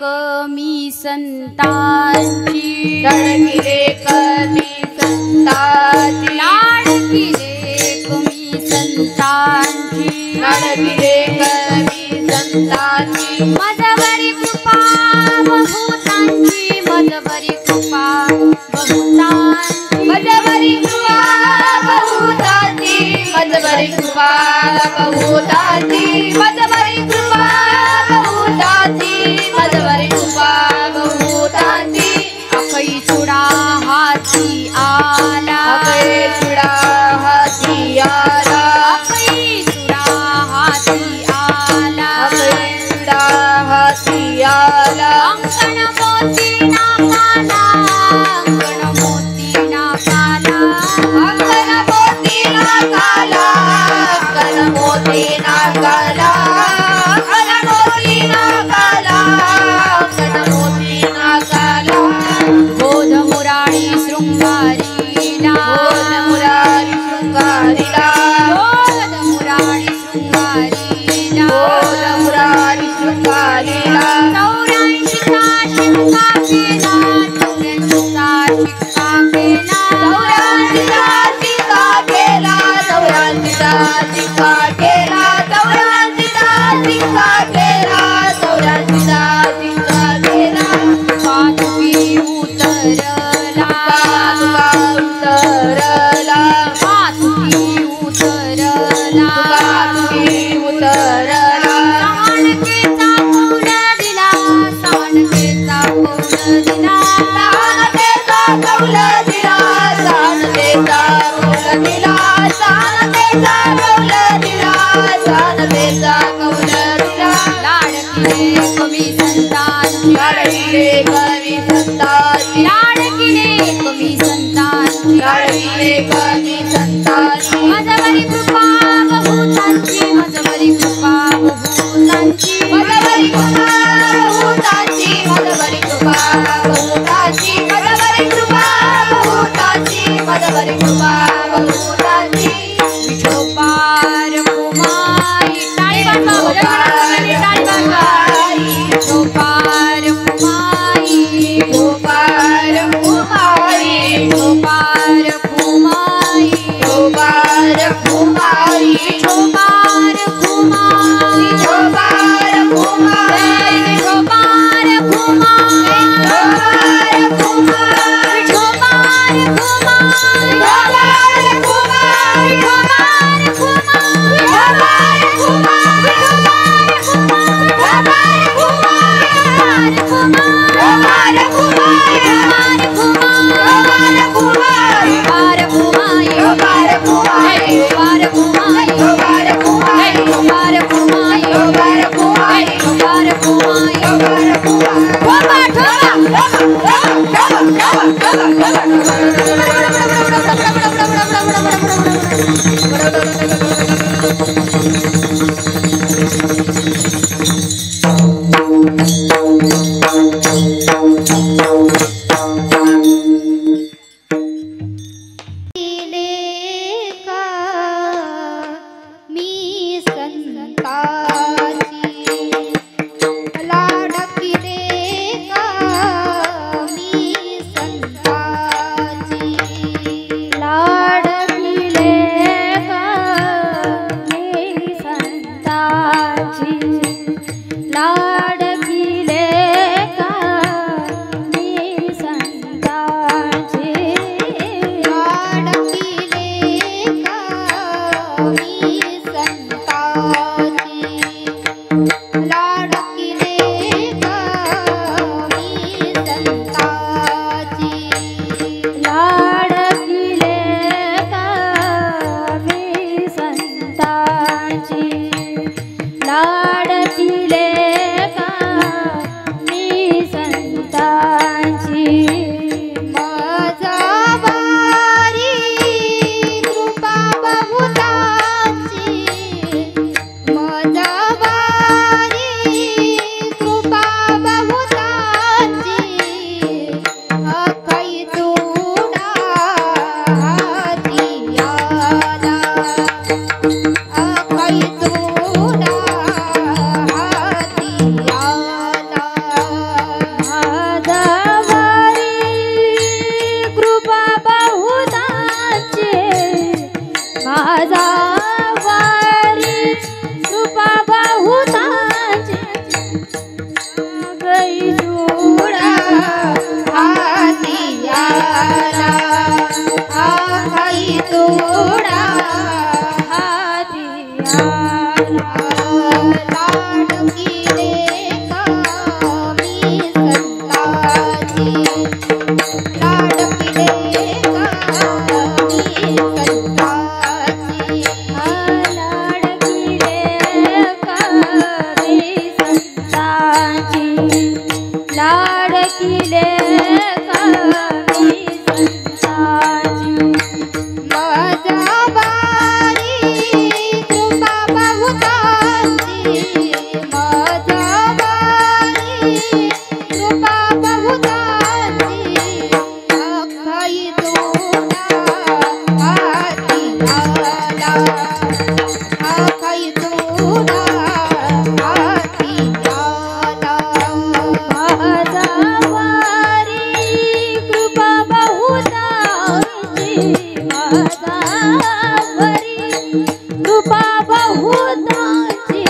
कमी संतांची लाडकी कमी संतांची लाडकी कमी संतांची लाडकी कमी संतांची मजबरी कृपा बहुतांची मजबरी कृपा बहुतांची मजबरी कृपा बहुतांची मजबरी कृपा बहुतांची मजबरी कृपा बहुतांची मजबरी कृपा बहुतांची अखई चुडा हाती आला अखई चुडा हाती आला अखई चुडा हाती आला अखई चुडा हाती आला अंकण मोती नाकाला अंकण मोती नाकाला अंकण मोती नाकाला अंकण मोती नाकाला अंकण मोती नाकाला अंकण मोती नाकाला बोध मुरारी शृंगारीला बोध मुरारी शृंगारीला बोध मुरारी शृंगारीला बोध मुरारी शृंगारीला 84चा शिक्का केला 84चा शिक्का केला 84चा शिक्का केला पादुकी उतरला उतरला पादुकी उतरला साणकेचा कौल दिला साणकेचा कौल दिला साणकेचा कौल दिला साणकेचा कौल दिला साणकेचा कौल दिला साणकेचा कौल दिला लाडकीले कमी संतांची लाडकीले कमी संतांची लाडकीले कमी संतांची लाडकीले कमी संतांची मजबरी कृपा बहुतांची मजबरी कृपा बहुतांची मजबरी कृपा बहुतांची मजबरी कृपा बहुतांची मजबरी कृपा बहुतांची मजबरी कृपा बहुतांची विठोपार कुमारी टाळी वाजवा भजन टाळी वाजवा विठोपार कुमारी गोपाल कुमारी विठोपार कुमारी गोपाल कुमारी विठोपार कुमारी गोपाल कुमारी विठोपार कुमारी गोपाल कुमारी विठोपार कुमारी गोपाल कुमारी आखाई तोडा हाती आला लाडकी लेका मी संताची लाडकी लेका मी संताची लाडकी लेका मी संताची लाडकी लेका मी संताची माझ्या बारी कृपा बहुताची माझ्या बारी कृपा बहुताची अखाई तोडा हाती आला अखाई तोडा हाती आला माझ्या बारी कृपा बहुताची माझ्या बारी कृपा बहुताची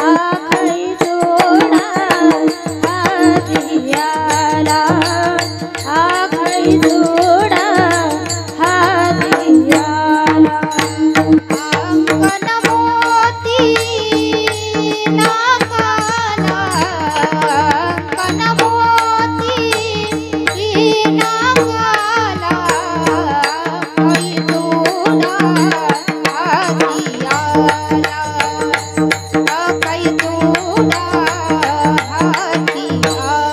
आखाई तोडा हाती आला आखाई तोडा हाती आला अंगण मोती नाकाला अंगण मोती नाकाला आखाई तोडा हाती आला आखाई तोडा हाती आला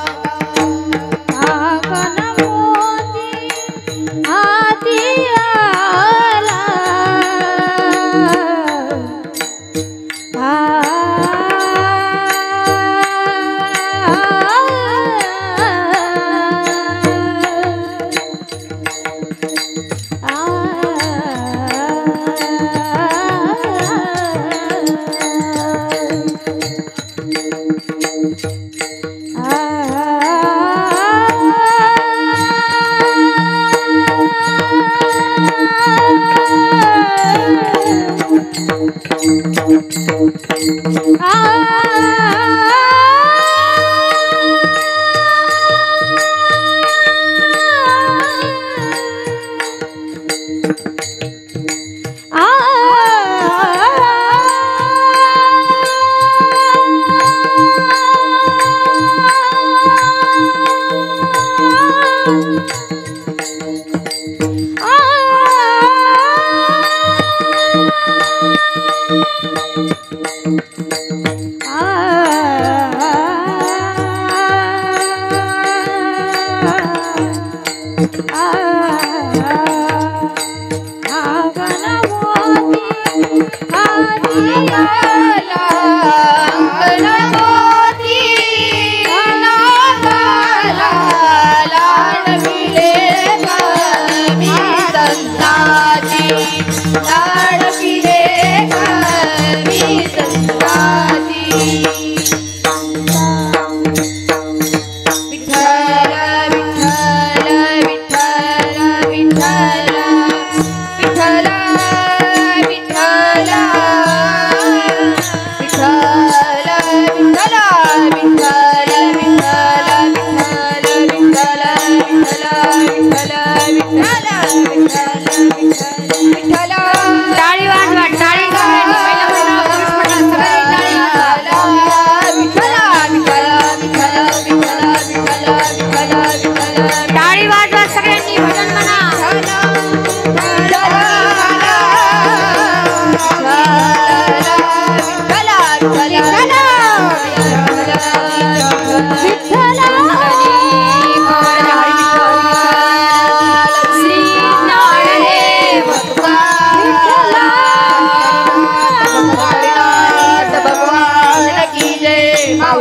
अंगण मोती हाती आला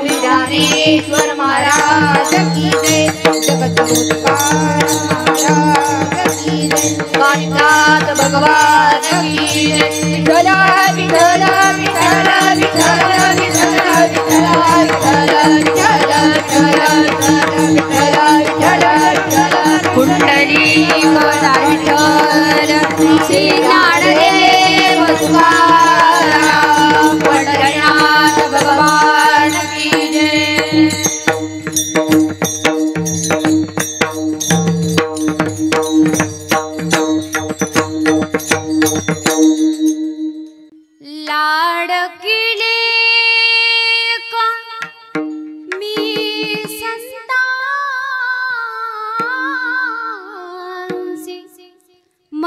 ज्ञानेश्वर महाराज की जय, जगत उत्कार महाराज की जय, काशीनाथ भगवान की जय। विठ्ठला विठ्ठला विठ्ठला विठ्ठला विठ्ठला विठ्ठला विठ्ठला विठ्ठला विठ्ठला विठ्ठला विठ्ठला कुंडलीक विठ्ठल श्री ज्ञानदेव तुकाराम पंढरीनाथ भगवान की जय।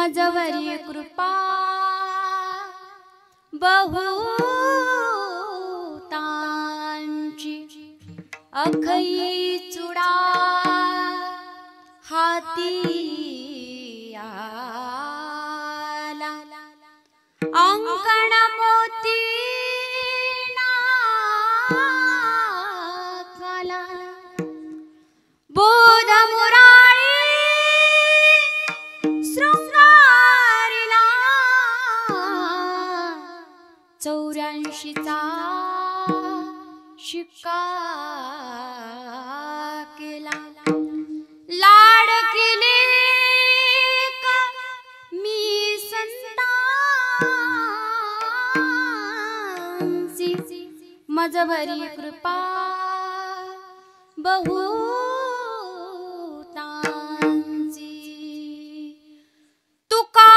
मजवरी कृपा बहुतांची अखई चुडा हाती आला अंकण मोती नाकाला बोध मुरारी शृंगारीला 84चा शिक्का केला लाड केले का मी संतांची मजवरी कृपा बहुतांची तुका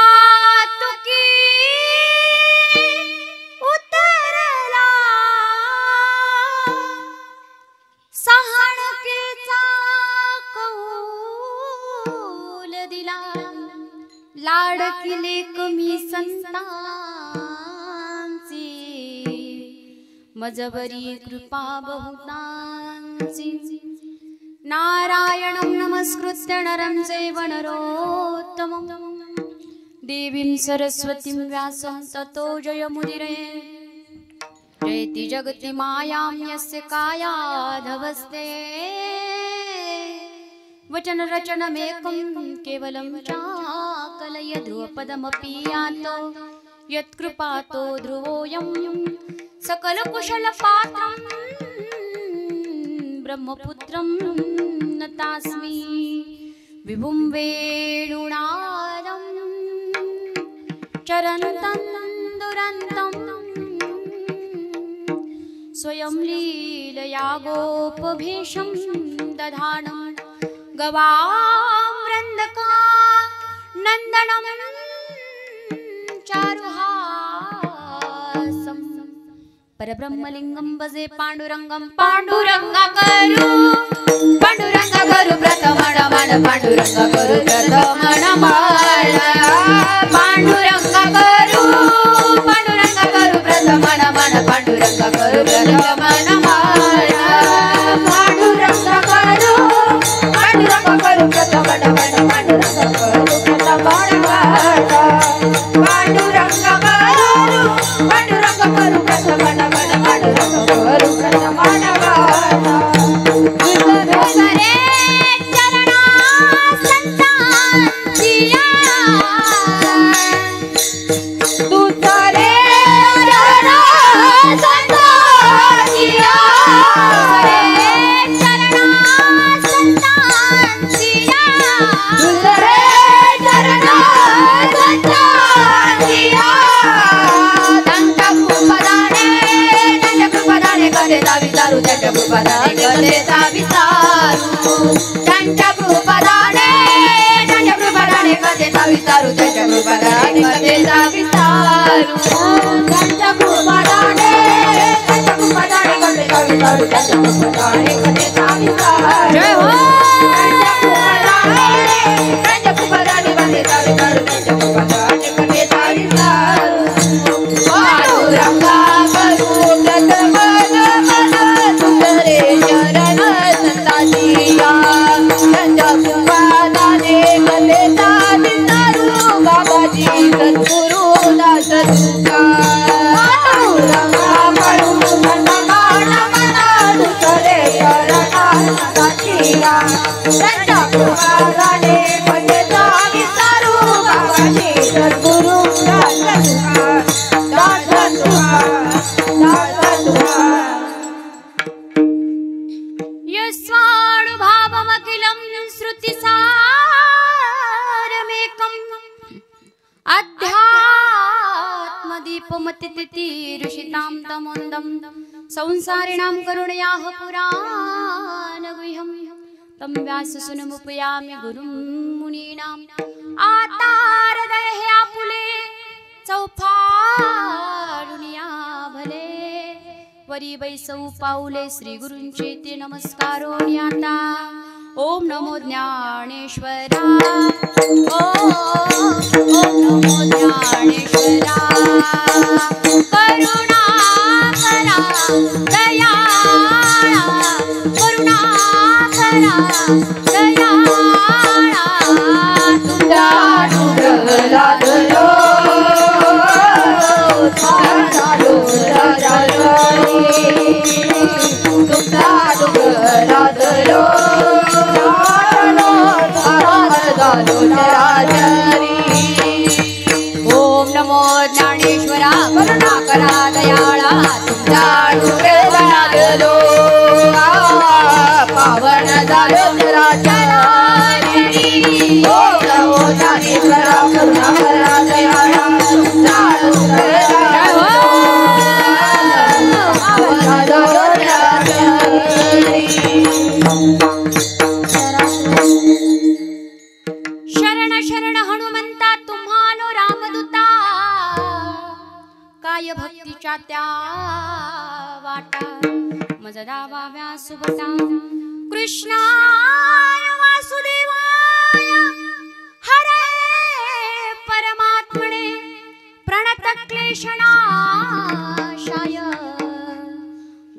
तुकी उतरला सहाणकेचा कौल दिला लाड केले कमी संतांची मजवरी कृपा बहुतांची नारायणं नमस्कृत्य नरं चैव नरोत्तमं देवीं सरस्वतीं व्यासं ततो जयमुदीरये जयति जगति मायां यस्य कायाधवस्ते वचन रचनमेकं केवलं चाकलय ध्रुवपदमपि यातो यत्कृपातो ध्रुवोऽयं सकलकुशलपात्रं ब्रह्मपुत्रं नतास्मि विभुं वेणुनादं चरन्तं दुरन्तं स्वयं लीलया गोपभीषं दधानं गवामृन्दका नन्दनं चारुहासं परब्रह्मलिंगं भजे पांडुरंगं पांडुरंगा करू प्रथमण मन पांडुरंगा करू प्रथमण मन पांडुरंगा करू प्रथमण मन पांडुरंगा करू प्रथमण मन पांडुरंगा करू प्रथमण मन पांडुरंगा करू प्रथमण मन पांडुरंगा करू प्रथमण मन पांडुरंगा करू प्रथमण त्यांच्या कृपादाने कथेचा विस्तारू त्यांच्या कृपादाने कथेचा विस्तारू त्यांच्या कृपादाने कथेचा विस्तारू त्यांच्या कृपादाने कथेचा विस्तारू जय हो त्यांच्या कृपादाने कथेचा विस्तारू त्यांच्या कृपादाने कथेचा विस्तारू पांडुरंगा करू प्रथमन मन तुझे चरण संताजिया त्यांच्या कृपादाने कथेचा विस्तारू बाबाजी सद्गुरु दास तुका पांडुरंगा करू प्रथमन मन तुझे चरण संताजिया त्यांच्या कृपादाने कथेचा विस्तारू बाबाजी सद्गुरु दास तुका यस्वानुभावमखिलं श्रुतिसारमेकम् अध्यात्मदीपमतितितीरुषितां तमोन्दं संसारिणां करुणयाः पुराणगुह्यं तं व्याससुनमुपयामि गुरुं मुनीनाम् आतारदय हे आपुले चौफाळुनिया भले वरी बैसौ पाऊले श्री गुरूंचे ते नमस्कारो आता ओम नमो ज्ञानेश्वरा ओम ओम नमो ज्ञानेश्वरा करुणा करा दयाळा करुणा करा दयाळा तुझा अनुग्रह लादलो तुमचा अनुग्रह लादलो ओम नमो ज्ञानेश्वरा करुणा करा दयाळा तुझा अनुग्रह लादलो पावन झालो चराचरी ओम नमो ज्ञानेश्वरा करुणा करा दयाळा तुमचा अनुग्रह पावन झालो चराचरी शरण शरण हनुमंता तुम्हानो रामदूता काय भक्तीच्या त्या वाटा मज दावाव्या सुबता कृष्णाय वासुदेवाय हरे परमात्मने प्रणत क्लेशनाशाय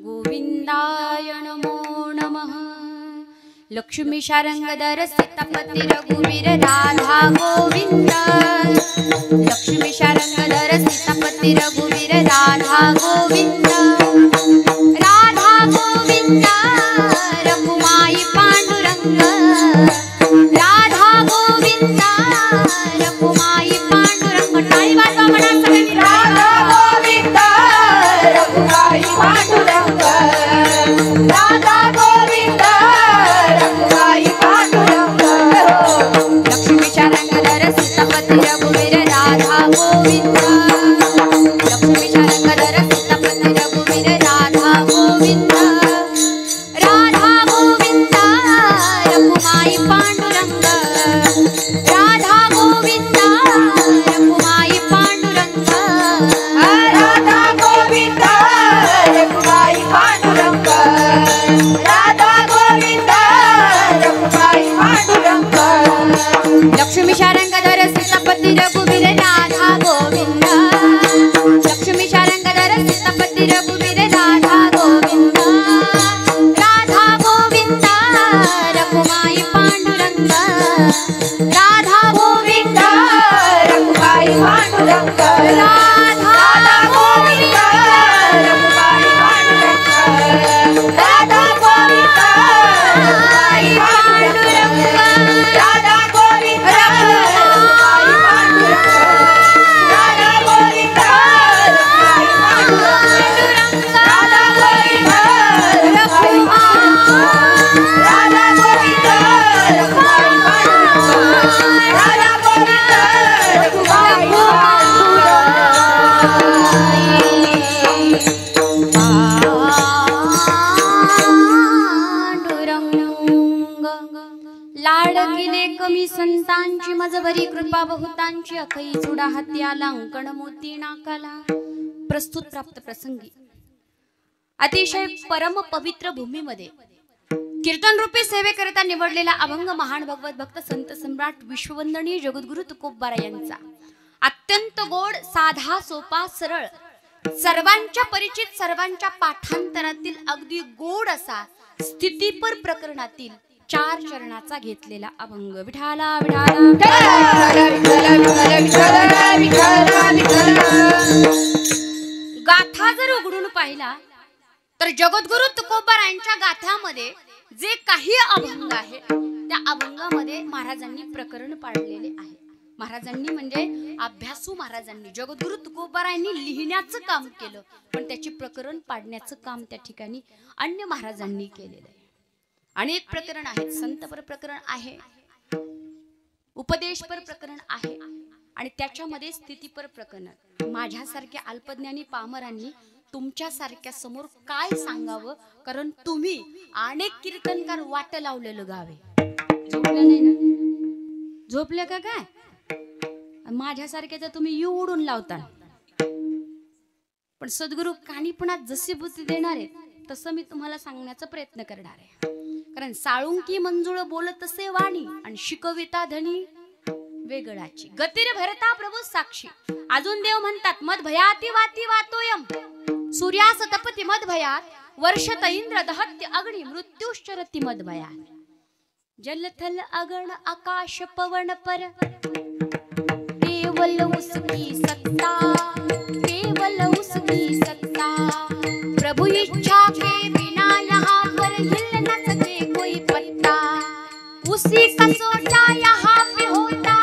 गोविंदाय नमो नमः लक्ष्मी शारंगधर सीतापती रघुवीर राधा गोविंद लक्ष्मी शारंगधर सीतापती रघुवीर राधा गोविंद राधा गोविंद रघुमाई पांडुरंग राधा गोविंद रघुमाई पांडुरंग टाळी वाजवा म्हणा सगळे राधा गोविंद रघुमाई पांडुरंग राधा गोविंद रघुमाई पांडुरंग लक्ष्मी शारंगधर सीतापती रघुवीर राधा गोविंद लक्ष्मी शारंगधर सीतापती रघुवीर राधा गोविंद राधा गोविंद रघुमाई पांडुरंग राधा गोविंद रघुमाई पांडुरंग राधा गोविंद रघुमाई पांडुरंग राधा गोविंद रघुमाई पांडुरंग लक्ष्मी शारंगधर सीतापती रघुवीर राधा गोविंद लक्ष्मी शारंगधर सीतापती रघुवीर राधा गोविंद राधा गोविंद रघुमाई पांडुरंग राधा गोविंद रघुमाई पांडुरंग राधा गोविंद रघुमाई पांडुरंग राधा गोविंद रघुमाई पांडुरंग राधा गोविंद रघुमाई पांडुरंग राधा गोविंद रघुमाई पांडुरंग राधा गोविंद रघुमाई पांडुरंग राधा गोविंद रघुमाई पांडुरंग राधा गोविंद रघुमाई लाडकिले कमी संतांची मजबरी कृपा बहुतांची अखई चुडा हात्याला अंकण मोती नाकाला प्रस्तुत प्राप्त प्रसंगी अतिशय परम पवित्र भूमीमध्ये कीर्तन रूपी सेवेकरिता निवडलेला अभंग महान भगवत भक्त संत सम्राट विश्ववंदनीय जगद्गुरु तुकोबबारा यांचा अत्यंत गोड साधा सोपा सरळ सर्वांच्या परिचित सर्वांच्या पाठांतरातील अगदी गोड असा स्थितीपर प्रकरणातील 4 चरणाचा घेतलेला अभंग विठाला गाथा जर उघडून पाहिला तर जगद्गुरु तुकोबबारांच्या गाथ्यामध्ये जे काही अभंग आहे त्या अभंगामध्ये महाराजांनी प्रकरण पाडलेले आहे. महाराजांनी म्हणजे अभ्यासू महाराजांनी जगद्गुरु तुकोबबारांनी लिहिण्याचं काम केलं पण त्याची प्रकरण पाडण्याचं काम त्या ठिकाणी अन्य महाराजांनी केलेलं आहे. अनेक प्रकरण आहेत, संतपर प्रकरण आहे, उपदेशपर प्रकरण आहे आणि त्याच्यामध्ये स्थितीपर प्रकरण. माझ्यासारख्या अल्पज्ञानी पामरांनी तुमच्यासारख्या समोर काय सांगावं, कारण तुम्ही अनेक कीर्तनकार वाट लावलेलं गावे. झोपले नाही ना? झोपले का काय? माझ्यासारख्याचं तुम्ही यू उडून लावता. पण सद्गुरु काणीपणात जशी बुद्धी देणार आहे तसं मी तुम्हाला सांगण्याचा प्रयत्न करणार आहे. कारण साळुंकी मंजुळ बोलत तसे वाणी आणि शिकविता धनी वेगळाची गतीर भरता प्रभू साक्षी. अजून देव म्हणतात मद भयाती वाती वातोयम सूर्यास तपती मद भयात वर्षत इंद्र दहत्य अग्नि मृत्युश्चरती मद भयात. जलथल अगण आकाश पवन पर केवल उसकी सत्ता, केवल उसकी सत्ता. प्रभु इच्छा के बिना यहाँ पर हिल न सके कोई पत्ता. उसी का सोचा यहाँ पे होता,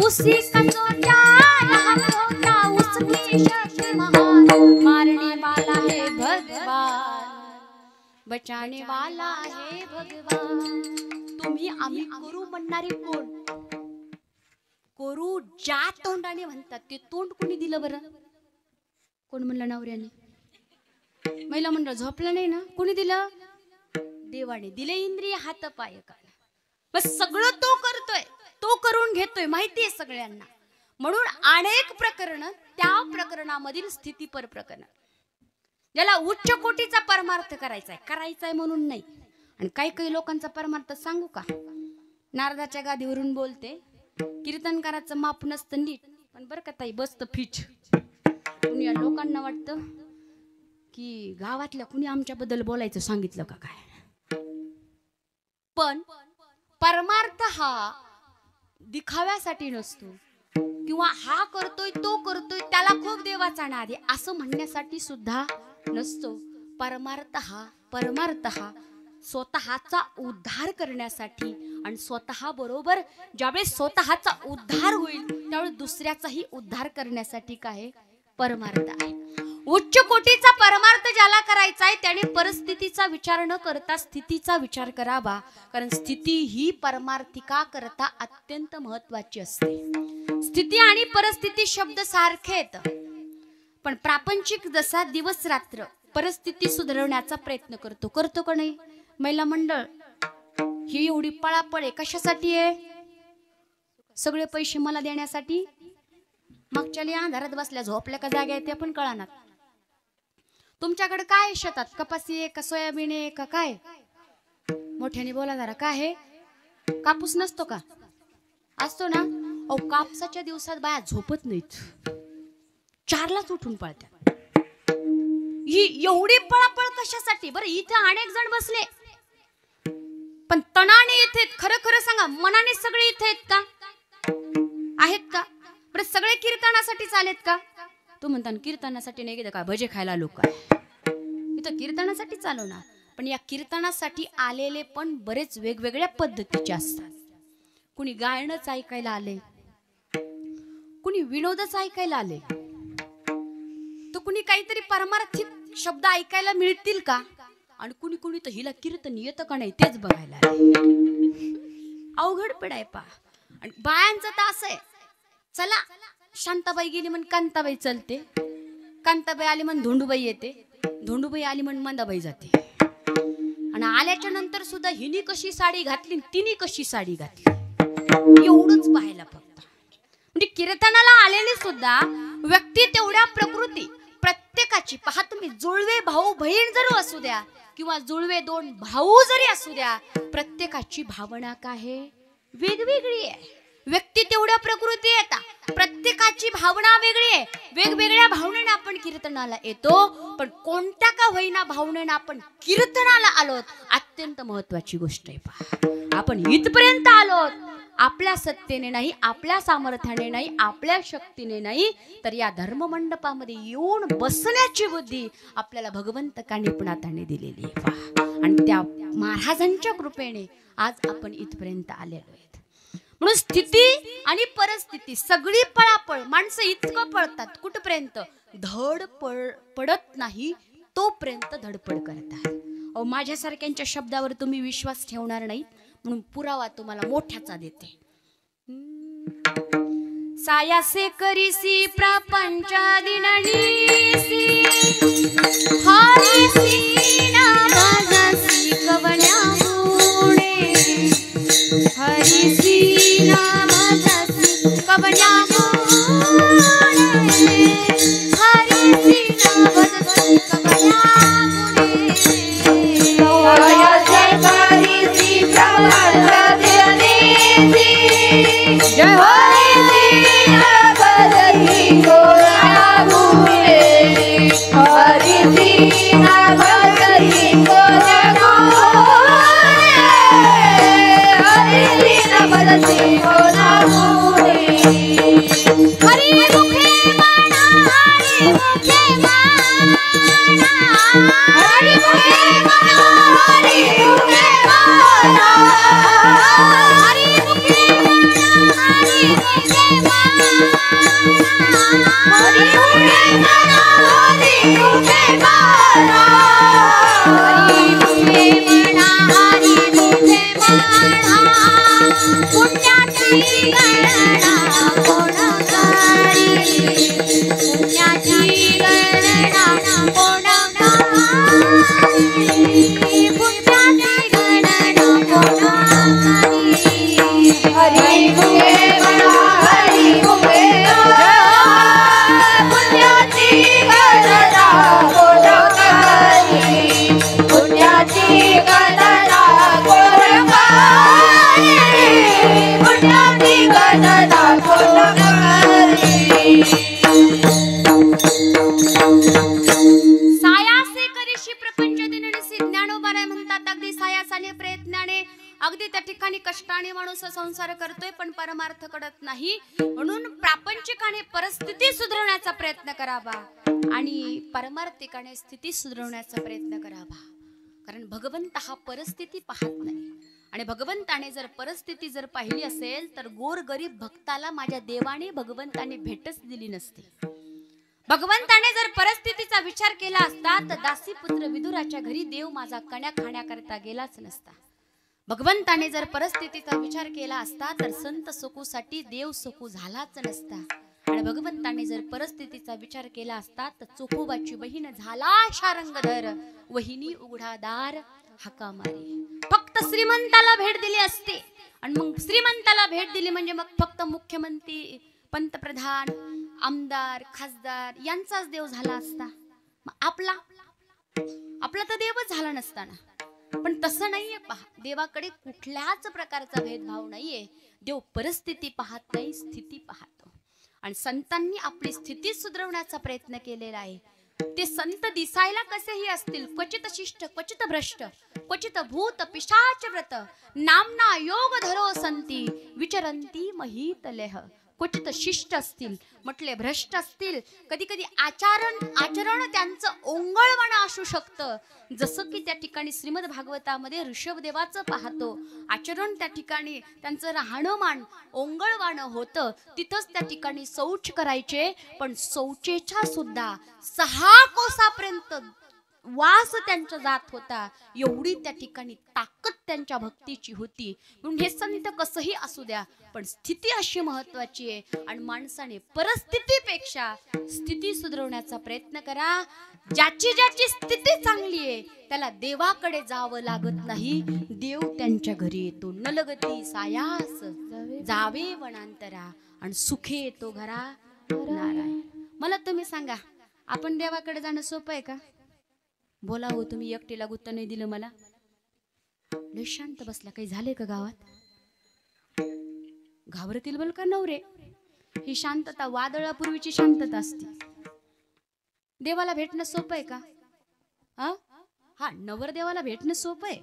उसी का सोचा यहाँ पे होता. उसकी शक्ति महान, मारने वाला है भगवान, बचाने वाला है भगवान. तुम्ही आम्ही करू म्हणणारे कोण? करू ज्या तोंडाने म्हणतात ते तोंड कोणी दिलं बरं? कोण म्हणलं? नवऱ्याने. महिला म्हणलं झोपलं नाही ना, कोणी दिलं? देवाने दिले. इंद्रिय हात पाय कान, बस सगळं तो करतोय, तो करून घेतोय, माहितीये सगळ्यांना. म्हणून अनेक प्रकरण, त्या प्रकरणामधील स्थितीपर प्रकरण, ज्याला उच्च कोटीचा परमार्थ करायचाय म्हणून नाही. आणि काही काही लोकांचा परमार्थ सांगू का? नारदाच्या गादीवरून बोलते, कीर्तनकाराचं माप नसतं नीट, पण बरं का ताई बसतं फिच. कुणी लोकांना वाटतं की गावातल्या कुणी आमच्याबद्दल बोलायचं सांगितलं का काय. पण परमार्थ हा दिखाव्यासाठी नसतो, किंवा हा करतोय तो करतोय त्याला खूप देवाचा नाद आहे असं म्हणण्यासाठी सुद्धा नसतो. परमार्थ हा स्वतःचा उद्धार करण्यासाठी, आणि स्वतः बरोबर ज्यावेळेस स्वतःचा उद्धार होईल त्यावेळेस दुसऱ्याचाही उद्धार करण्यासाठी काय परमार्थ आहे. उच्च कोटीचा परमार्थ ज्याला करायचा आहे त्याने परिस्थितीचा विचार न करता स्थितीचा विचार करावा, कारण स्थिती ही परमार्थिका करता अत्यंत महत्वाची असते. स्थिती आणि परिस्थिती शब्द सारखे आहेत, पण प्रापंचिक जसा दिवस रात्र परिस्थिती सुधारण्याचा प्रयत्न करतो का नाही? महिला मंडळ ही एवढी पळापळ आहे कशासाठी आहे? सगळे पैसे मला देण्यासाठी. मागच्या अंधारात बसल्या झोपल्या का जाग्या ते पण कळणार. तुमच्याकडे काय शेतात? कपासी आहे का सोयाबीन आहे का काय? मोठ्याने बोला जरा. काय आहे? कापूस नसतो का? असतो ना. अहो कापसाच्या दिवसात बाया झोपत नाहीत, 4लाच उठून पळतात. ही एवढी पळापळ कशासाठी बरं? इथे अनेक जण बसले, पण तणाने इथे खरं खरं सांगा, मनाने सगळे इथे आहेत का? आहेत का? बरं सगळे कीर्तनासाठीच आलेत का? तू म्हणता कीर्तनासाठी नाही गेलं का? भजे खायला लोक इथं कीर्तनासाठी चालवणार, पण या कीर्तनासाठी आलेले पण बरेच वेगवेगळ्या पद्धतीचे असतात. कुणी गायनच ऐकायला आले, कुणी विनोदच ऐकायला आले, तर कुणी काहीतरी परमार्थिक शब्द ऐकायला मिळतील का, आणि कुणी कुणी तर हिला कीर्तन येतं का नाही तेच बघायला आले. अवघड पडाय पा. आणि बायांचं तर असं आहे, चला शांताबाई गेली म्हण कांताबाई चलते, कांताबाई आली म्हण धोंडूबाई येते, धोंडूबाई आली म्हण मंदाबाई जाते. आणि आल्याच्या नंतर सुद्धा हिनी कशी साडी घातली तिने कशी साडी घातली एवढंच पाहायला फक्त. म्हणजे कीर्तनाला आलेली सुद्धा व्यक्ती तेवढ्या प्रकृती प्रत्येकाची पहा तुम्ही. जुळवे भाऊ बहीण जरी असू द्या किंवा जुळवे 2 भाऊ जरी असू द्या, प्रत्येकाची भावना काय वेगवेगळी आहे. व्यक्ती तेवढ्या प्रकृती येतात, प्रत्येकाची भावना वेगळी आहे. वेगवेगळ्या भावनेने आपण कीर्तनाला येतो, पण कोणत्या का होईना भावनेने आपण कीर्तनाला आलोत अत्यंत महत्वाची गोष्ट आहे. पहा आपण इथपर्यंत आलोत आपल्या सत्तेने नाही, आपल्या सामर्थ्याने नाही, आपल्या शक्तीने नाही, तर या धर्ममंडपामध्ये येऊन बसण्याची बुद्धी आपल्याला भगवंतकाने पुनाताने दिलेली आहे. पहा आणि त्या महाराजांच्या कृपेने आज आपण इथपर्यंत आलेलो आहेत. म्हणून स्थिती आणि परिस्थिती सगळी पळापळ. माणसं इतकं पळतात कुठपर्यंत? धड पडत नाही तोपर्यंत धडपड करतात. अहो माझ्यासारख्यांच्या शब्दावर तुम्ही विश्वास ठेवणार नाहीत, म्हणून पुरावा तुम्हाला मोठ्याचा देते. सायासे करीसी प्रपंच दिननीसी हरिसी नामसी कवण्या गुणे हरिसी नामसी कवण्या गुणे हरिसी नामसी कवण्या गुणे सायासे करीसी प्रपंच अगदी त्या ठिकाणी कष्टाने माणूस संसार करतोय पण परमार्थ कळत नाही, म्हणून प्रापंचिकाने परिस्थिती सुधारण्याचा प्रयत्न करावा आणि परमार्थिकाने स्थिती सुधारण्याचा प्रयत्न करावा. कारण भगवंत हा परिस्थिती पाहत नाही आणि भगवंताने जर परिस्थिती जर पाहिली असेल तर गोरगरीब भक्ताला माझ्या देवाने भगवंताने भेटच दिली नसती. भगवंताने जर परिस्थितीचा विचार केला असता तर दासीपुत्र विदुराच्या घरी देव माझा कण्या खाण्याकरता गेलाच नसता. भगवंताने जर परिस्थितीचा विचार केला असता तर संत सुखूसाठी देव सुखू झालाच नसता. आणि भगवंताने जर परिस्थितीचा विचार केला असता तर चोखोबाची बहीण झाला शारंगधर, वहिनी उघडादार हाका मारे. फक्त श्रीमंताला भेट दिली असते आणि मग श्रीमंताला भेट दिली म्हणजे मग फक्त मुख्यमंत्री, पंतप्रधान, आमदार, खासदार यांचाच देव झाला असता. आपला तर देवच झाला नसता ना. पण तसं नाहीये. पहा, देवाकडे कुठल्याच प्रकारचा भेदभाव नाहीये. देव परिस्थिती पाहत नाही, स्थिती पाहतो. आणि संतांनी आपली स्थिती सुधारण्याचा प्रयत्न केलेला आहे. ते संत दिसायला कसेही असतील, क्वचित शिष्ट क्वचित भ्रष्ट, क्वचित भूत पिशाच व्रत, नामना योग धरो संती विचरंती महित लेह. क्वचित शिष्ट असतील, म्हटले भ्रष्ट असतील, कधी कधी आचरण त्यांचं ओंगळवाणं असू शकतं. जसं की त्या ठिकाणी श्रीमद भागवतामध्ये ऋषभदेवाचं पाहतो, आचरण त्या ठिकाणी त्यांचं राहणीमान ओंगळवाणं होतं. तिथंच त्या ठिकाणी शौच करायचे, पण शौचेच्या सुद्धा 6 कोसापर्यंत वास त्यांचा जात होता. एवढी त्या ठिकाणी ताकद त्यांच्या भक्तीची होती. म्हणून हे संत कसंही असू द्या, पण स्थिती अशी महत्वाची आहे. आणि माणसाने परिस्थितीपेक्षा स्थिती सुधारण्याचा प्रयत्न करा. ज्याची स्थिती चांगली आहे त्याला देवाकडे जावं लागत नाही, देव त्यांच्या घरी येतो. नलगती सायास जावे वनांतरा आणि सुखे येतो घरा नारायण. मला तुम्ही सांगा, आपण देवाकडे जाणं सोपं आहे का? बोला हो, तुम्ही एकटीला गुत्त नाही दिलं मला. लय शांत बसला, काही झाले का गावात? घाबरतील बल का नवरे? ही शांतता वादळापूर्वीची शांतता असते. देवाला भेटणं सोपं आहे का? हा, नवरदेवाला भेटणं सोपं आहे,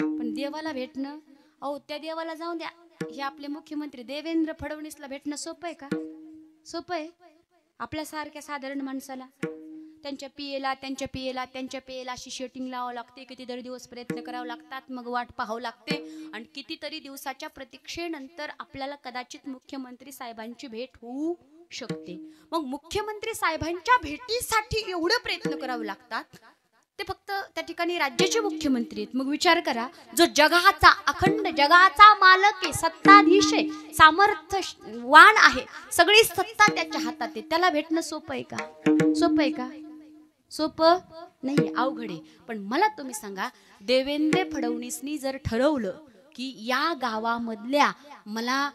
पण देवाला भेटणं, अहो त्या देवाला जाऊन द्या, हे आपले मुख्यमंत्री देवेंद्र फडणवीसला भेटणं सोपं आहे का? सोपं आहे? आपल्यासारख्या साधारण माणसाला त्यांच्या पियेला अशी शेटिंग लावावं लागते, कितीतरी दिवस प्रयत्न करावं लागतात, मग वाट पाहावं लागते. आणि कितीतरी दिवसाच्या प्रतीक्षेनंतर आपल्याला कदाचित मुख्यमंत्री साहेबांची भेट होऊ शकते. मग मुख्यमंत्री साहेबांच्या भेटीसाठी एवढे प्रयत्न करावे लागतात. ते फक्त त्या ठिकाणी राज्याचे मुख्यमंत्री आहेत. मग विचार करा, जो जगाचा अखंड जगाचा मालक आहे, सत्ताधीश आहे, सामर्थ्यवान आहे, सगळी सत्ता त्याच्या हातात आहे, त्याला भेटणं सोपं आहे का? सोपं आहे का? सोपं नाही, अवघड आहे. पण मला तुम्ही सांगा, देवेंद्र फडणवीसनी जर ठरवलं की या गावामधल्या मला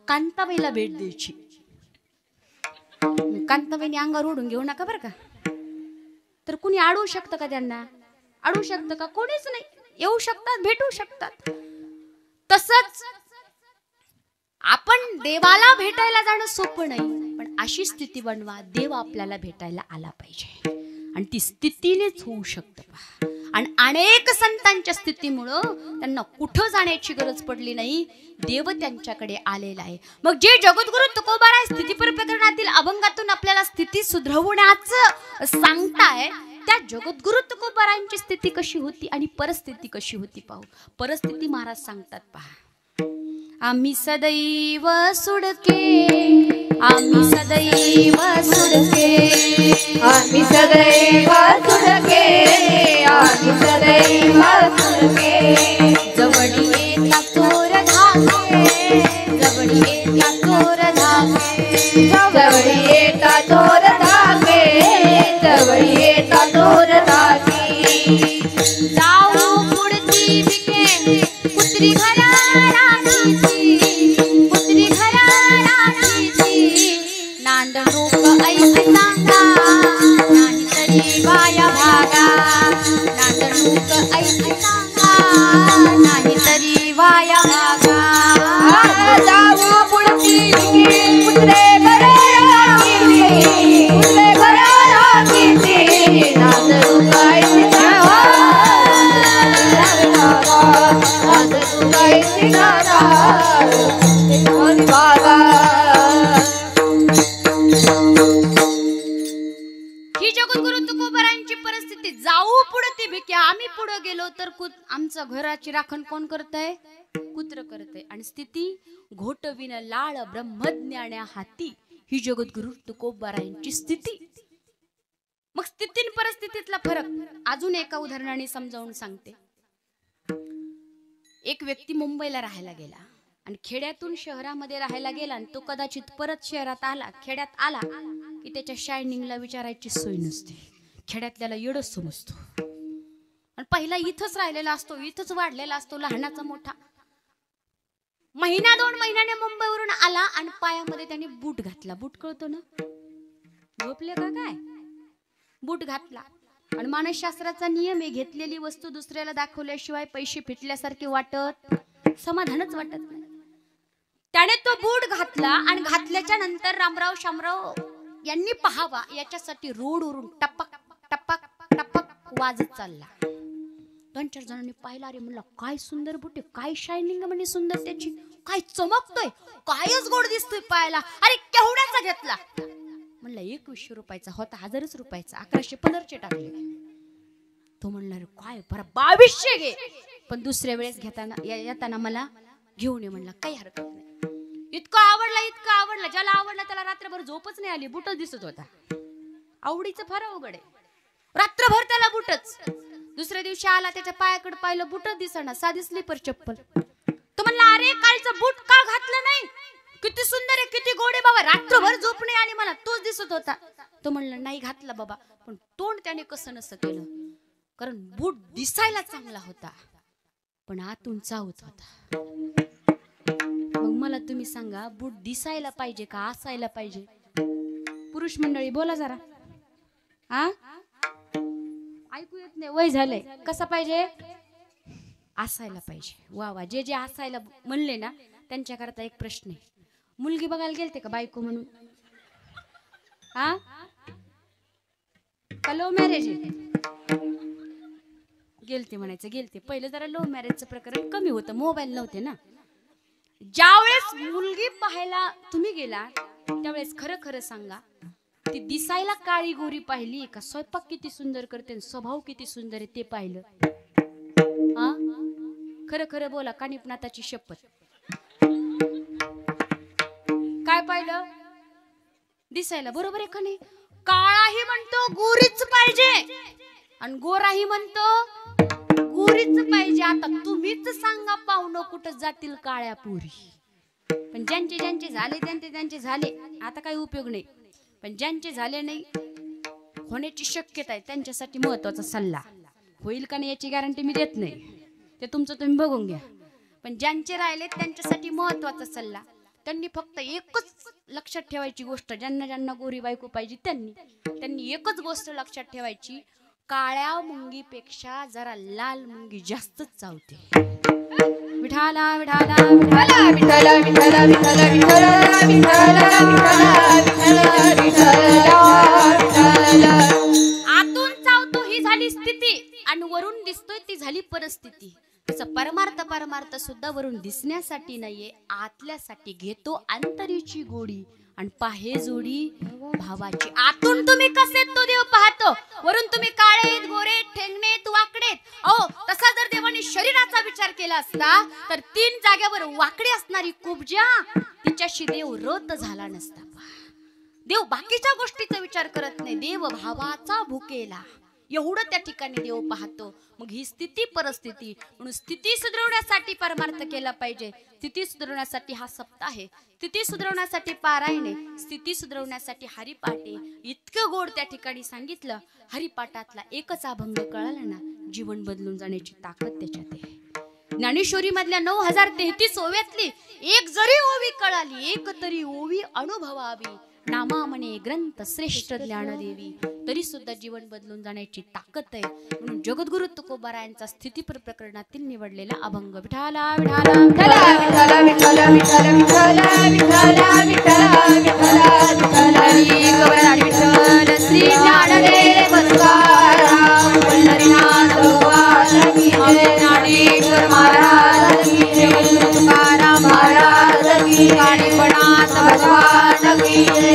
कांताबाईला भेट द्यायची, कांताबाईने अंगावर ओढून घेऊ नका बरं का, तर कुणी अडवू शकतं का? त्यांना अडवू शकतं का? कोणीच नाही. येऊ शकतात, भेटू शकतात. तसंच आपण देवाला भेटायला जाणं सोपं नाही, पण अशी स्थिती बनवा, देव आपल्याला भेटायला आला पाहिजे. आणि ती स्थितीनेच होऊ शकतं. आणि अनेक संतांच्या स्थितीमुळं त्यांना कुठं जाण्याची गरज पडली नाही, देव त्यांच्याकडे आलेला आहे. मग जे जगद्गुरु तुकोबाराय स्थिती प्रकरणातील अभंगातून आपल्याला स्थिती सुधरवण्याचं सांगताय, त्या जगद्गुरु तुकोबारायांची स्थिती कशी होती आणि परिस्थिती कशी होती पाहू. परिस्थिती महाराज सांगतात पहा. आम्ही सदैव सुडके, आम्ही सदैव सुडके, आम्ही सदैव सुडके, आम्ही सदैव सुडके. जवळ येता चोर धागे, जवळ येता चोर धागे, जवळ येता चोर धागे, जवळ येता चोर धागे. जाऊ पुढची बिके पुत्री घरा राखीची, पुत्री घरा राखीची. नांद लोक ऐसे सांगा, नाहीतरी वाया भागा. नांद लोक ऐसे सांगा, नाहीतरी वाया भागा. जाऊ पुढची पुत्रे घरा राखीची, पुत्रे घरा राखीची. नांद रुपायचे गावा, नांद रुपायचे गावा, बाबा. ही जगद्गुरु तुकोबारायांची परिस्थिती. जाऊ पुढे ती भिके, आम्ही पुढे गेलो तर आमचं घराची राखण कोण करतंय? कुत्र करतंय. आणि स्थिती घोटविन लाळ ब्रह्मज्ञान्या हाती, ही जगद्गुरु तुकोबारायांची स्थिती. मग स्थिती परिस्थितीतला फरक अजून एका उदाहरणाने समजावून सांगते. एक व्यक्ती मुंबईला राहायला गेला आणि खेड्यातून शहरामध्ये राहायला गेला, आणि तो कदाचित परत शहरात आला, खेड्यात आला की त्याच्या शायनिंगला विचारायची सोय नसते. खेड्यातल्याला येडच समजतो. आणि पहिला इथंच राहिलेला असतो, इथंच वाढलेला असतो, लहानाचा मोठा. महिना 2 महिन्याने मुंबईवरून आला आणि पायामध्ये त्याने बूट घातला. बूट कळतो ना, झोपले का काय? बूट घातला. आणि मानसशास्त्राचा नियम आहे, घेतलेली वस्तू दुसऱ्याला दाखवल्याशिवाय पैसे फिटल्यासारखे वाटत, समाधानच वाटत नाही. त्याने तो बूट घातला आणि घातल्याच्या नंतर रामराव शामराव यांनी पाहावा याच्यासाठी रोडवरून टपक टपक टपक वाजत चालला. 2-4 जणांनी पाहिला. अरे म्हणला, काय सुंदर बूट आहे, काय शायनिंग म्हणजे सुंदर त्याची, काय चमकतोय, कायच गोड दिसतोय पायाला. अरे केवढ्याचा घेतला? म्हणला 2100 रुपयाचा होता, 1000 रुपयाचा, 1115 टाकले. तो म्हणला, काय बरं 2200 घे, पण दुसऱ्या वेळेस येताना मला घेऊन ये. म्हणला काही हरकत नाही. इतका आवडला, ज्याला आवडला त्याला रात्रभर झोपच नाही आली, बुटच दिसत होता. आवडीचं फार अवघड आहे. रात्रभर त्याला बुटच. दुसऱ्या दिवशी आला, त्याच्या पायाकडे पाहिलं, बुटच दिसना, साधी स्लीपर चप्पल. तो म्हणला, अरे कालचं बूट का घातलं नाही? किती सुंदर आहे, किती गोड आहे बाबा, रात्रभर झोप नाही आली मला, तोच दिसत होता. तो म्हणला, नाही घातला बाबा, पण तोंड त्याने कसं नसं केलं, कारण बूट दिसायला चांगला होता पण आतून चावत होता. मग मला तुम्ही सांगा, बूट दिसायला पाहिजे का असायला पाहिजे? पुरुष मंडळी बोला जरा. हा, ऐकू येत नाही, वय झालंय. कसा पाहिजे? असायला पाहिजे. वा वा, जे जे असायला म्हणले ना त्यांच्याकरता एक प्रश्न आहे. मुलगी बघायला गेलते का बायको म्हणून? हा, का लव्ह मॅरेज गेलते म्हणायचं? गेलते. पहिलं जरा लव्ह मॅरेजचं प्रकरण कमी होतं, मोबाईल नव्हते ना. ज्यावेळेस मुलगी पाहायला तुम्ही गेला त्यावेळेस खरं खरं सांगा, ती दिसायला काळी गोरी पाहिली का स्वयंपाक किती सुंदर करते, स्वभाव किती सुंदर आहे ते पाहिलं? हा, खरं खरं बोला, कानिपनाथाची शपथ. काय पाहिलं? दिसायला. बरोबर आहे का नाही? काळाही म्हणतो गोरीच पाहिजे आणि गोराही म्हणतो गोरीच पाहिजे. आता तुम्हीच सांगा पाहुणं कुठं जातील काळ्या पोरी? पण ज्यांचे ज्यांचे झाले त्यांचे झाले, आता काही उपयोग नाही. पण ज्यांचे झाले नाही, होण्याची शक्यता आहे, त्यांच्यासाठी महत्वाचा सल्ला. होईल का नाही याची गॅरंटी मी देत नाही, ते तुमचं तुम्ही बघून घ्या. पण ज्यांचे राहिले त्यांच्यासाठी महत्वाचा सल्ला. त्यांनी फक्त एकच लक्षात ठेवायची गोष्ट, ज्यांना ज्यांना गोरी बायको पाहिजे त्यांनी एकच गोष्ट लक्षात ठेवायची, काळ्या मुंगीपेक्षा जरा लाल मुंगी जास्तच चावते. विठाला विठाला विठाला विठ्ठल विठ्ठल विठ्ठल विठ्ठल विठ्ठल. आतून चावतो, ही झाली स्थिती. आणि वरून दिसतोय ती झाली परिस्थिती. त्याचा परमार्थ सुद्धा वरून दिसण्यासाठी नाहीये, आतल्यासाठी घेतो अंतरीची गोडी आणि पाहे जोडी भावाची. आतून तुम्ही कसे तो देव पाहतो, वरून तुम्ही काळेत गोरेत ठेंगणेत वाकडेत. अहो तसा जर देवाने शरीराचा विचार केला असता तर 3 जागेवर वाकडी असणारी कुब्जा तिच्याशी देव रत झाला नसता. देव बाकीच्या गोष्टीचा विचार करत नाही, देव भावाचा भुकेला एवढं त्या ठिकाणी देव पाहतो. मग ही स्थिती परिस्थिती, म्हणून स्थिती सुधारण्यासाठी परमार्थ केला पाहिजे. स्थिती सुधारण्यासाठी हा सप्ताह आहे, स्थिती सुधारण्यासाठी पारायणे, स्थिती सुधारण्यासाठी हरिपाठे. इतकं गोड त्या ठिकाणी सांगितलं. हरिपाठातला एकच अभंग कळाला ना, जीवन बदलून जाण्याची ताकद त्याच्यात आहे. ज्ञानेश्वरी मधल्या 9033 ओव्यातली एक जरी ओवी कळाली, एक तरी ओवी अनुभवावी. नामा म्हणे ग्रंथ श्रेष्ठ ज्ञानदेवी, तरी सुद्धा जीवन बदलून जाण्याची ताकद आहे. म्हणून जगद्गुरु तुकोबारायांचा स्थितीपर प्रकरणातील निवडलेला अभंग. विठाला विठाला विठ्ठला विठ्ठला विठ्ठला विठ्ठला विठ्ठला विठ्ठला विठ्ठला विठ्ठला हरी गोविंद विठ्ठल श्री ज्ञानदेव तुकाराम पंढरीनाथ भगवान की जय. ज्ञानेश्वर महाराज की जय, तुकाराम महाराज की जय, गणनाथ भगवान की जय.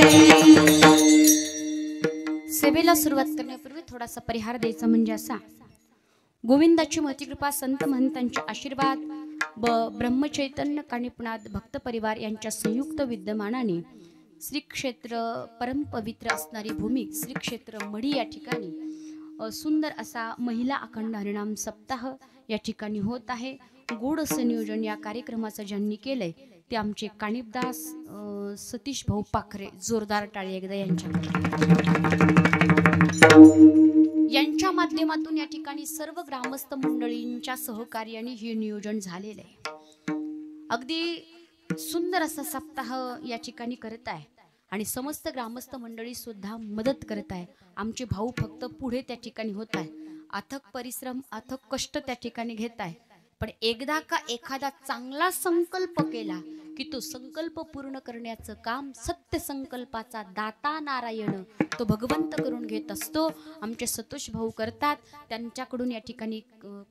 सेवेला सुरुवात करण्यापूर्वी थोडासा परिहार द्यायचा, म्हणजे असा: गोविंदाची महती कृपा, संत महंतांचे आशीर्वाद ब्रह्मचैतन्य कानिपनाथ भक्त परिवार यांच्या संयुक्त विद्यमानाने श्री क्षेत्र परमपवित्र असणारी भूमी श्री क्षेत्र मढी या ठिकाणी सुंदर असा महिला अखंड हरिनाम सप्ताह या ठिकाणी होत आहे. गोड असं नियोजन या कार्यक्रमाचं ज्यांनी केलंय ते आमचे कानिपदास सतीश भाऊ पाखरे. जोरदार टाळी एकदा यांच्या माध्यमातून या ठिकाणी सर्व ग्रामस्थ मंडळींच्या सहकार्याने हे नियोजन झालेलं आहे. अगदी सुंदर असा सप्ताह या ठिकाणी करत आहे आणि समस्त ग्रामस्थ मंडळी सुद्धा मदत करत आहे. आमचे भाऊ फक्त पुढे त्या ठिकाणी होत आहे, अथक परिश्रम अथक कष्ट त्या ठिकाणी घेत आहे. पण एकदा का एखादा चांगला संकल्प केला की तो संकल्प पूर्ण करण्याचं काम सत्य संकल्पाचा दाता नारायण तो भगवंत करून घेत असतो. आमचे सतोष भाऊ करतात, त्यांच्याकडून या ठिकाणी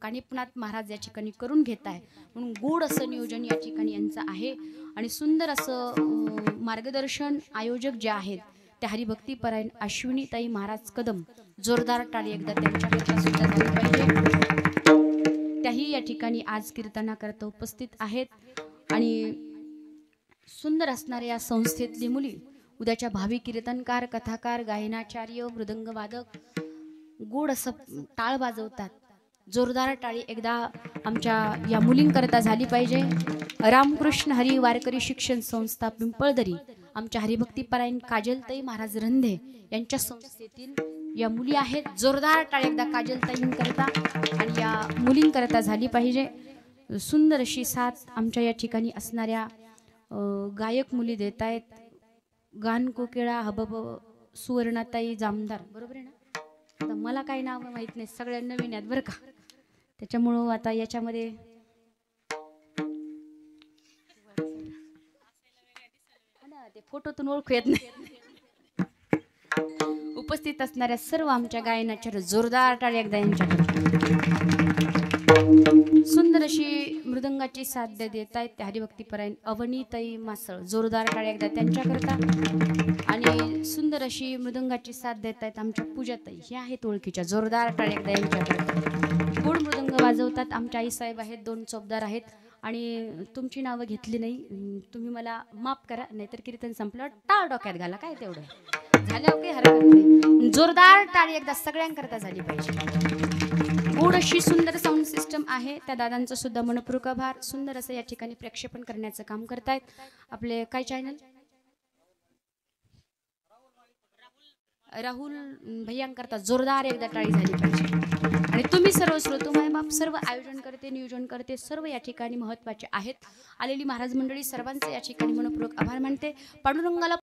कानिपनाथ महाराज या ठिकाणी करून घेत आहे. म्हणून गोड असं नियोजन या ठिकाणी यांचं आहे आणि सुंदर असं मार्गदर्शन आयोजक जे आहेत त्या हरिभक्तीपरायण अश्विनीताई महाराज कदम. जोरदार टाळी एकदा त्यांच्याकरता सुद्धा झाली पाहिजे. त्याही या ठिकाणी आज कीर्तनाकरता उपस्थित आहेत आणि सुंदर असणाऱ्या या संस्थेतली मुली उद्याच्या भावी कीर्तनकार, कथाकार, गायनाचार्य, मृदंग वादक गोड असं टाळ वाजवतात. जोरदार टाळी एकदा आमच्या या मुलींकरता झाली पाहिजे. रामकृष्ण हरी वारकरी शिक्षण संस्था पिंपळदरी आमच्या हरिभक्तीपरायण काजलताई महाराज रंधे यांच्या संस्थेतील या मुली आहेत. जोरदार टाळी एकदा काजलताईंकरता आणि या मुलींकरता झाली पाहिजे. सुंदर अशी साथ आमच्या या ठिकाणी असणाऱ्या गायक मुली देत आहेत. गान कोकिळा हबब सुवर्णाताई जामदार, बरोबर आहे ना? आता मला काही नाव माहित नाही, सगळ्या नवीन आहेत बरं का, त्याच्यामुळं आता याच्यामध्ये ते फोटोतून ओळखू येत नाही. उपस्थित असणाऱ्या सर्व आमच्या गायनाच्या जोरदार टाळी एकदा यांच्याकडे. सुंदर अशी मृदंगाची साध्य देत आहेत त्या हरिभक्तीपरायण अवनीताई मासळ. जोरदार टाळी एकदा त्यांच्याकरता. आणि सुंदर अशी मृदंगाची साथ देत आहेत आमच्या पूजाताई, हे आहेत ओळखीच्या. जोरदार टाळी एकदा यांच्याकरता. गोड मृदंग वाजवतात आमच्या आईसाहेब आहेत, 2 चौबदार आहेत. आणि तुमची नावं घेतली नाही, तुम्ही मला माफ करा, नाहीतर कीर्तन संपलं टाळ डोक्यात घाला, काय तेवढं झाल्यावर काही हरकत नाही. जोरदार टाळी एकदा सगळ्यांकरता झाली पाहिजे. गोड अशी सुंदर साऊंड सिस्टम आहे, त्या दादांचं सुद्धा मनपूर्वक आभार. सुंदर असं या ठिकाणी प्रक्षेपण करण्याचं काम करतायत आपले काय चॅनल राहुल भैयांकरता जोरदार एकदा टाळी झाली पाहिजे. आणि तुम्ही सर्व श्रोतो मायबाप, सर्व आयोजन करते, नियोजन करते, सर्व या ठिकाणी महत्त्वाचे आहेत. आलेली महाराज मंडळी सर्वांचे या ठिकाणी मनपूर्वक आभार मानते. पांडुरंगाला